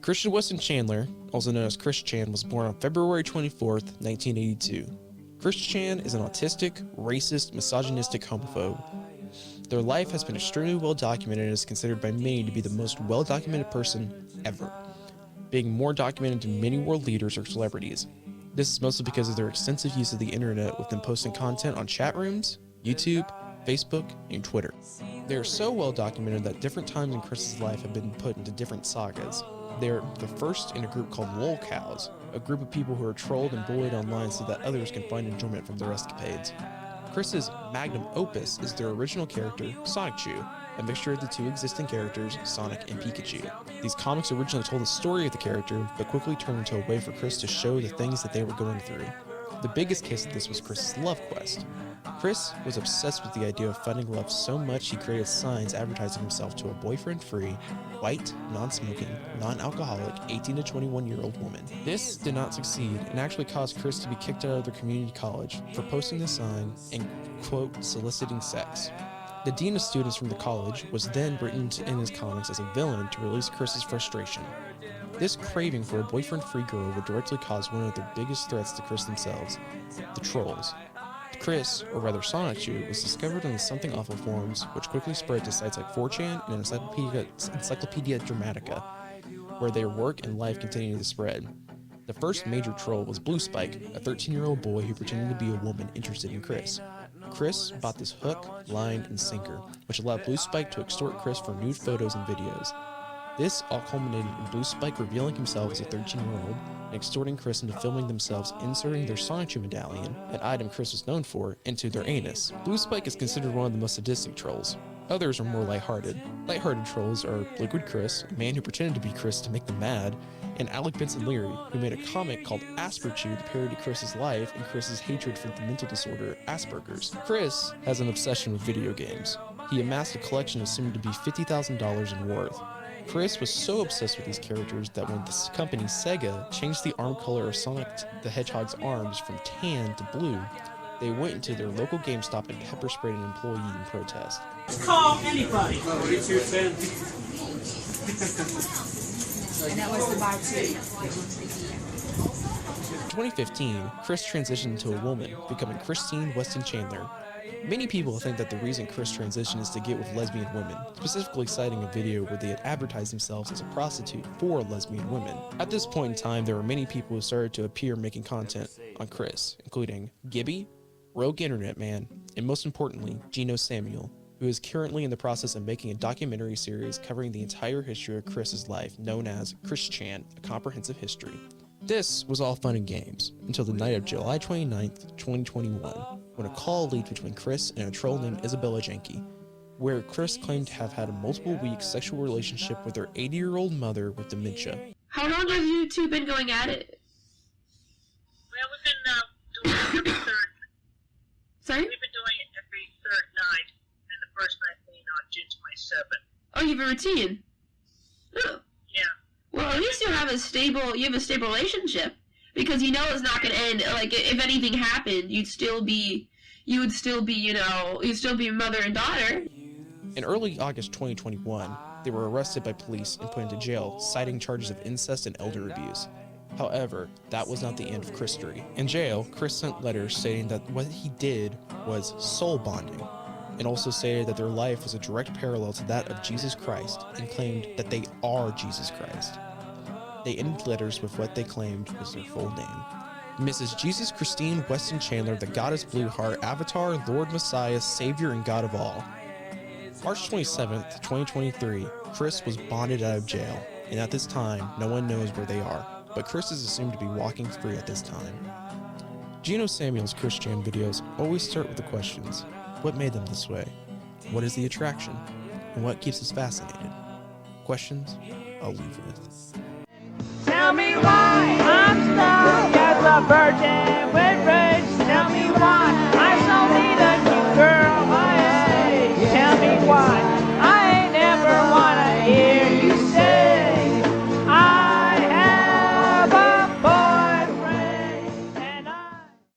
Christian Weston Chandler, also known as Chris Chan, was born on February 24th, 1982. Chris Chan is an autistic, racist, misogynistic homophobe. Their life has been extremely well documented and is considered by many to be the most well documented person ever, being more documented than many world leaders or celebrities. This is mostly because of their extensive use of the internet, with them posting content on chat rooms, YouTube, Facebook, and Twitter. They are so well documented that different times in Chris's life have been put into different sagas. They are the first in a group called Lolcows, a group of people who are trolled and bullied online so that others can find enjoyment from their escapades. Chris's magnum opus is their original character, Sonichu, a mixture of the two existing characters, Sonic and Pikachu. These comics originally told the story of the character, but quickly turned into a way for Chris to show the things that they were going through. The biggest case of this was Chris's love quest. Chris was obsessed with the idea of finding love so much he created signs advertising himself to a boyfriend-free, white, non-smoking, non-alcoholic 18 to 21-year-old woman. This did not succeed and actually caused Chris to be kicked out of their community college for posting the sign and, quote, soliciting sex. The dean of students from the college was then written in his comics as a villain to release Chris's frustration. This craving for a boyfriend-free girl would directly cause one of the biggest threats to Chris themselves, the trolls. Chris, or rather Sonichu, was discovered on the Something Awful forums, which quickly spread to sites like 4chan and Encyclopedia Dramatica, where their work and life continued to spread. The first major troll was Blue Spike, a 13-year-old boy who pretended to be a woman interested in Chris. Chris bought this hook, line, and sinker, which allowed Blue Spike to extort Chris for nude photos and videos. This all culminated in Blue Spike revealing himself as a 13-year-old and extorting Chris into filming themselves inserting their Sonichu medallion, an item Chris was known for, into their anus. Blue Spike is considered one of the most sadistic trolls. Others are more lighthearted. Lighthearted trolls are Liquid Chris, a man who pretended to be Chris to make them mad, and Alec Benson Leary, who made a comic called Asperchew to parody Chris's life and Chris's hatred for the mental disorder Asperger's. Chris has an obsession with video games. He amassed a collection assumed to be $50,000 in worth. Chris was so obsessed with these characters that when this company, Sega, changed the arm color of Sonic the Hedgehog's arms from tan to blue, they went into their local GameStop and pepper sprayed an employee in protest. Call anybody. And that was the bar too. In 2015, Chris transitioned into a woman, becoming Christine Weston Chandler. Many people think that the reason Chris transitioned is to get with lesbian women, specifically citing a video where they had advertised themselves as a prostitute for lesbian women. At this point in time, there were many people who started to appear making content on Chris, including Gibby, Rogue Internet Man, and most importantly, Gino Samuel, who is currently in the process of making a documentary series covering the entire history of Chris's life, known as Chris Chan, A Comprehensive History. This was all fun and games, until the night of July 29th, 2021, when a call leaked between Chris and a troll named Isabella Janke, where Chris claimed to have had a multiple-week sexual relationship with her 80-year-old mother with dementia. How long have you two been going at it? Well, we've been doing it every third. Sorry? We've been doing it every third night, and the first night being on June 27th. Oh, you have a routine. Oh. Yeah. Well, at least you have a stable relationship, because you know it's not going to end. Like, if anything happened, you'd still be mother and daughter. In early August 2021, they were arrested by police and put into jail, citing charges of incest and elder abuse. However, that was not the end of Chris' story. In jail, Chris sent letters stating that what he did was soul bonding, and also stated that their life was a direct parallel to that of Jesus Christ, and claimed that they are Jesus Christ. They ended letters with what they claimed was their full name. Mrs. Jesus Christine Weston Chandler, the Goddess Blueheart, Avatar, Lord Messiah, Savior, and God of all. March 27th, 2023, Chris was bonded out of jail, and at this time, no one knows where they are, but Chris is assumed to be walking free at this time. Gino Samuel's Chris Chan videos always start with the questions. What made them this way? What is the attraction? And what keeps us fascinated? Questions I'll leave with. Tell me why I'm stuck as a virgin with rain.